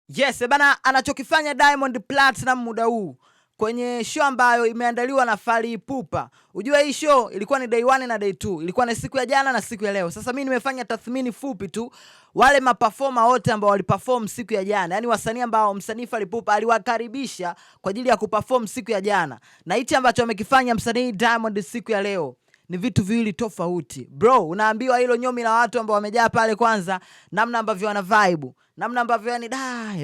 Yes, bana, anachokifanya Diamond Platinum muda huu kwenye show ambayo imeandaliwa na Fally Ipupa. Unajua hii show ilikuwa ni day 1 na day 2. Ilikuwa ni siku ya jana na siku ya leo. Sasa mimi nimefanya tathmini fupi tu wale maperformer wote ambao waliperform siku ya jana. Yaani wasanii ambao msanii Fally Ipupa aliwakaribisha kwa ajili ya kuperform siku ya jana. Na hichi ambacho amekifanya msanii Diamond siku ya leo ni vitu viwili tofauti. Bro, unaambiwa hilo nyomi la watu ambao wamejaa pale, kwanza namna ambavyo wana vibe, namna ambavyo yani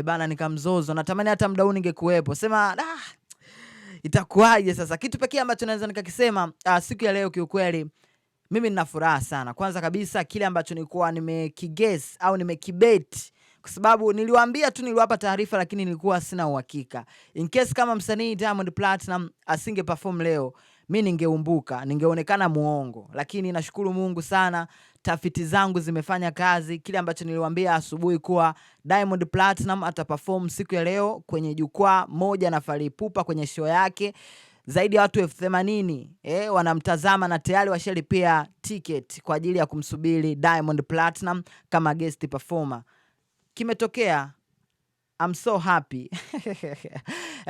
bana nikamzozo. Natamani hata muda huu ningekuepo. Sema itakuwaje sasa? Kitu pekee ambacho naweza nikakisema siku ya leo kiukweli mimi nina furaha sana. Kwanza kabisa kile ambacho nilikuwa nimekiguess au nimekibet, kwa sababu niliwaambia tu, niliwapa taarifa lakini nilikuwa sina uhakika. In case kama msanii Diamond Platinum asinge perform leo, mimi ningeumbuka, ningeonekana muongo. Lakini nashukuru Mungu sana, tafiti zangu zimefanya kazi. Kile ambacho niliwaambia asubuhi kuwa Diamond Platinum ataperform siku ya leo kwenye jukwaa moja na Fally Ipupa kwenye show yake, zaidi ya watu 80,000 wanamtazama na tayari washalipia ticket kwa ajili ya kumsubiri Diamond Platinum kama guest performer. Kimetokea. I'm so happy.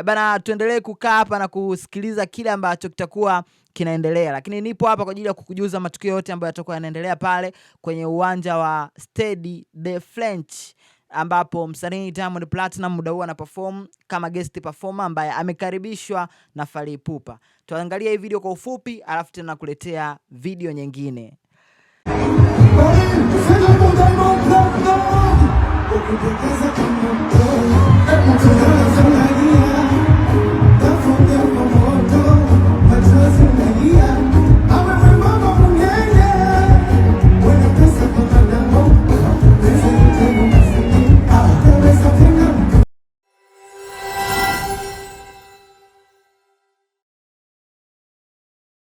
Bana, tuendelee kukaa hapa na kusikiliza kile ambacho kitakuwa kinaendelea. Lakini nipo hapa kwa ajili ya kukujuza matukio yote ambayo yatakuwa yanaendelea pale kwenye uwanja wa Stade de France, ambapo msanii Diamond Platinum muda huu anaperform kama guest performer ambaye amekaribishwa na Fally Ipupa. Tuangalie hii video kwa ufupi alafu tena nakuletea video nyingine. Ukipendeza kama